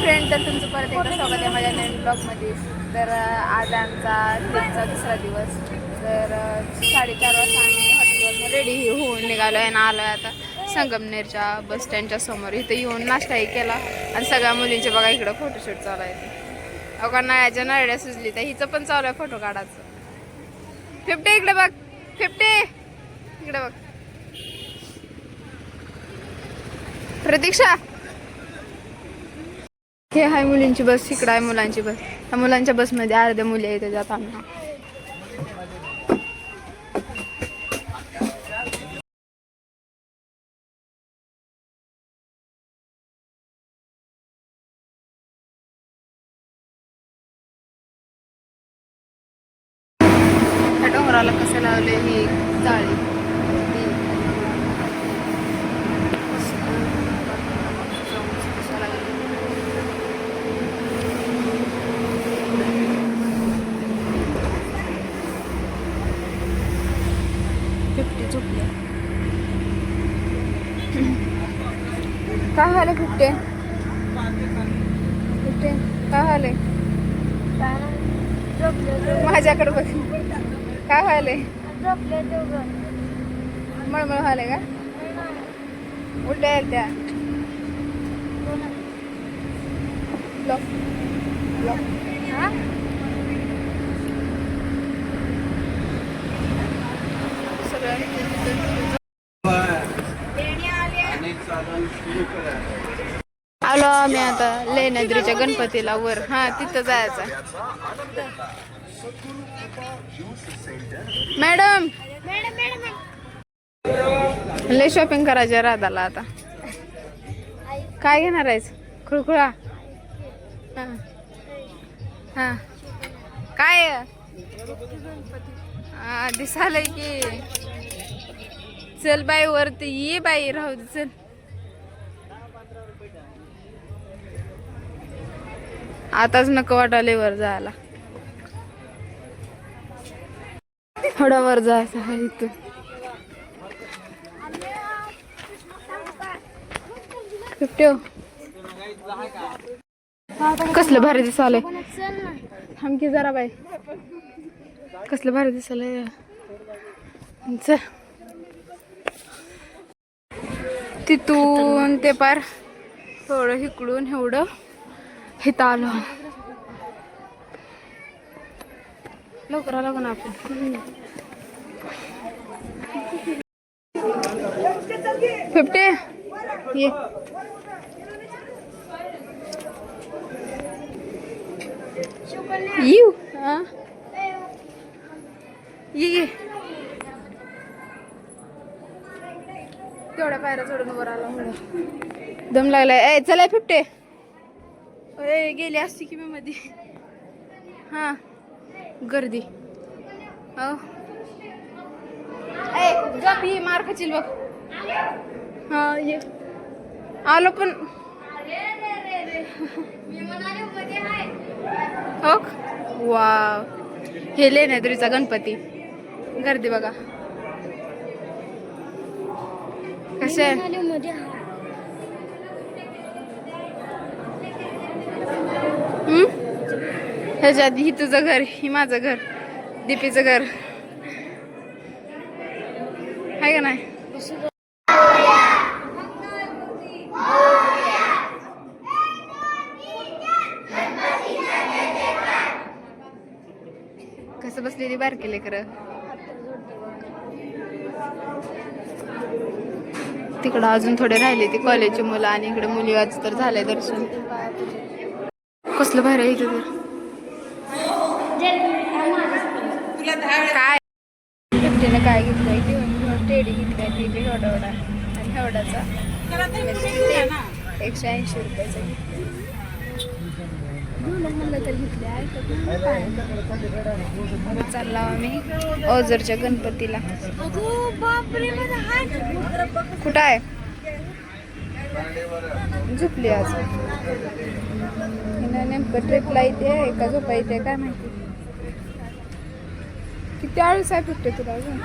Friend, तर तुमचं परत एकदा स्वागत आहे माझ्या नवीन ब्लॉगमध्ये. तर आज आमचा ट्रिपचा दुसरा दिवस. तर 4:30 वाजता आम्ही हॉटेलवरून रेडी होऊन निघालो आहे ना, आलो आहे आता संगमनेरच्या बस स्टँडच्या समोर. इथं येऊन नाश्ताही केला आणि सगळ्या मुलींचे बघा इकडं फोटोशूट चालू आहे. अवघा नळ्याच्या नळ्या सुजली तर हिचं पण चालू आहे फोटो काढायचं. 50 इकडे बघ, 50 इकडे बघ. प्रतीक्षा, हे आहे मुलींची बस, इकडं आहे मुलांची बस. त्या मुलांच्या बसमध्ये अर्ध्या मुली आहेत त्याच्यात आम्ही. त्या डोंगराला कसं लावले ही जाळी. काय झालं 50? काय झालंय? माझ्याकडे बघ. काय व्हायलंय? मळमळ व्हायलंय का? उलट्या यायला त्या आलो आम्ही आता लेण्याद्रीच्या गणपतीला वर. हा, तिथं जायचं. मॅडम, लय शॉपिंग करायची राधाला आता. काय घेणार आहेस? खुळखुळा? हा हा. काय दिसालय की. चल बाई वरती ये बाई, राहू दे चल. आताच नको वाटाले वर जायला. थोडा वर जायचं आहे इथं. कसलं भारी दिसालय. थांबकी जरा बाई. कसलं भारी दिसालय. तिथून ते पार थोडं इकडून एवढं हिथं आलो. लवकर आलो ना आपण. 50 ये. यू ये तेवढ्या पायऱ्या चढून वर आला. दम लागलाय. चला 50. गेली असती की मी मध्ये. हा, गर्दी. हो गप, मार खाशील बघ. हा ये आलो पण. हो वाव, हे लेण्याद्रीचा गणपती. गर्दी बघा कसे. ह्याच्या आधी ही तुझं घर, ही माझं घर, दीपीचं घर आहे का नाही? कसं बसलेली बारकी लेकरं. तिकडं अजून थोडे राहिले ते कॉलेजची मुलं आणि इकडे मुली. आज तर झालंय दर्शन. कसलं बाहेर आहे इथं. काय 50 काय घेतलंय? टेडी घेतलाय. टेडी एवढा आणि एवढाचा 180 रुपयाचा म्हणलं तर घेतले. चालला आम्ही ओझरच्या गणपतीला. कुठं आहे? झोपली आज. नेमकं ट्रिपला इथे का झोपा इथे काय माहिती. किती आळस आहे 50 तुला अजून.